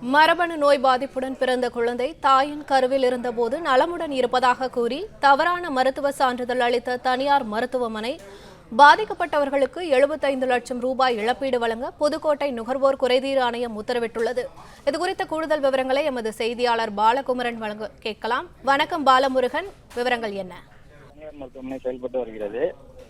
மரபணு நோய் பாதிப்புடன் பிறந்த குழந்தை தாயின் கருவில் இருந்தபோது நலமுடன் இருப்பதாக கூறி தவறான மருத்துவ சான்றிதழ் அளித்த தனியார் மருத்துவமனை பாதிக்கப்பட்டவர்களுக்கு 75 லட்சம் ரூபாய் இழப்பீடு வழங்க புதுக்கோட்டை நுகர்வோர் குறைதீர் ஆணையம் உத்தரவிட்டுள்ளது. இதுகுறித்த கூடுதல் விவரங்களை எமது செய்தியாளர் பாலகுமரன் வழங்க கேட்கலாம். வணக்கம் பாலமுருகன், விவரங்கள் என்ன? தனியார் மருத்துவமனை செயல்பட்டு வருகிறது.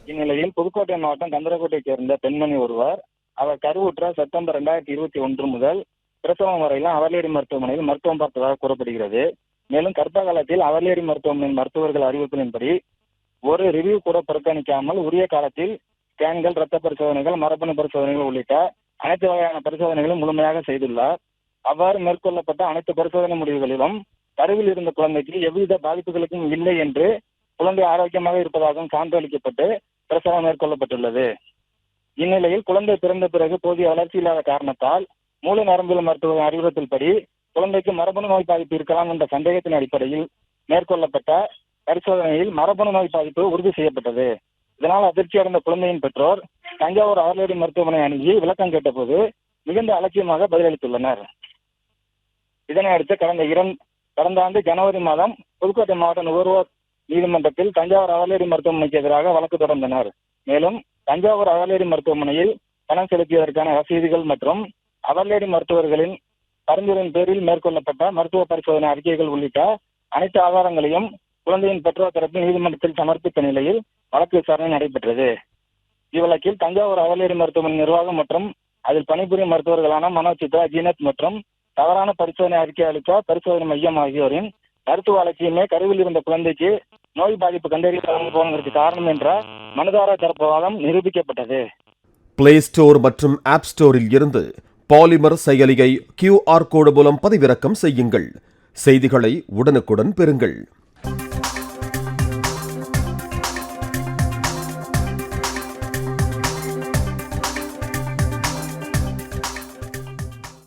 இந்நிலையில் புதுக்கோட்டை மாவட்டம் கந்தரக்கோட்டையைச் சேர்ந்த பெண்மணி ஒருவர் அவர் கருவுற்ற செப்டம்பர் 2021 முதல் பிரசவம் வரையிலும் அவலேரி மருத்துவமனையில் மருத்துவம் பார்த்ததாக கூறப்படுகிறது. மேலும் கர்ப்ப காலத்தில் அவலேரி மருத்துவமனையின் மருத்துவர்கள் அறிவிப்பின்படி ஒரு ரிவ்யூ கூட புறக்கணிக்காமல் உரிய காலத்தில் ஸ்கேன்கள், இரத்த பரிசோதனைகள், மரபணு பரிசோதனைகள் உள்ளிட்ட அனைத்து வகையான பரிசோதனைகளும் முழுமையாக செய்துள்ளார். அவ்வாறு மேற்கொள்ளப்பட்ட அனைத்து பரிசோதனை முடிவுகளிலும் கருவில் இருந்த குழந்தைக்கு எவ்வித பாதிப்புகளுக்கும் இல்லை என்று குழந்தை ஆரோக்கியமாக இருப்பதாகவும் சான்று அளிக்கப்பட்டு பிரசவம் மேற்கொள்ளப்பட்டுள்ளது. இந்நிலையில் குழந்தை பிறந்த பிறகு போதிய வளர்ச்சி இல்லாத காரணத்தால் மூல நரம்பியல் மருத்துவ அறிவுறுத்தல்படி குழந்தைக்கு மரபணு நோய் பாதிப்பு இருக்கலாம் என்ற சந்தேகத்தின் அடிப்படையில் மேற்கொள்ளப்பட்ட பரிசோதனையில் மரபணு நோய் பாதிப்பு உறுதி செய்யப்பட்டது. இதனால் அதிர்ச்சி அடைந்த குழந்தையின் பெற்றோர் தஞ்சாவூர் அவலேரி மருத்துவமனை அணுகி விளக்கம் கேட்டபோது மிகுந்த அலட்சியமாக பதிலளித்துள்ளனர். இதனையடுத்து கடந்த ஆண்டு ஜனவரி மாதம் புதுக்கோட்டை மாவட்ட நுகர்வோர் நீதிமன்றத்தில் தஞ்சாவூர் அவலேரி மருத்துவமனைக்கு எதிராக வழக்கு தொடர்ந்தனர். மேலும் தஞ்சாவூர் அவலேரி மருத்துவமனையில் பணம் செலுத்தியதற்கான ரசீதுகள் மற்றும் அவலேரி மருத்துவர்களின் பரிந்துரையின் பேரில் மேற்கொள்ளப்பட்ட மருத்துவ பரிசோதனை அறிக்கைகள் உள்ளிட்ட அனைத்து ஆதாரங்களையும் குழந்தையின் பெற்றோர் தரப்பில் நீதிமன்றத்தில் சமர்ப்பித்த நிலையில் வழக்கு விசாரணை நடைபெற்றது. இவ்வழக்கில் தஞ்சாவூர் அவலேரி மருத்துவமனை நிர்வாகம் மற்றும் அதில் பணிபுரியும் மருத்துவர்களான மனோஜ் சித்ரா, ஜீனத் மற்றும் தவறான பரிசோதனை அறிக்கை அளித்த பரிசோதனை மையம் ஆகியோரின் மருத்துவ அலட்சியமே கருவில் இருந்த குழந்தைக்கு நோய் பாதிப்பு கண்டறியப்படாமல் போனதற்கு காரணம் என்ற மனுதாரர் தரப்பு வாதம் நிரூபிக்கப்பட்டது. பிளே ஸ்டோர் மற்றும் ஆப் ஸ்டோரில் இருந்து பாலிமர் செயலியை QR கோடு மூலம் பதிவிறக்கம் செய்யுங்கள். செய்திகளை உடனுக்குடன் பெறுங்கள்.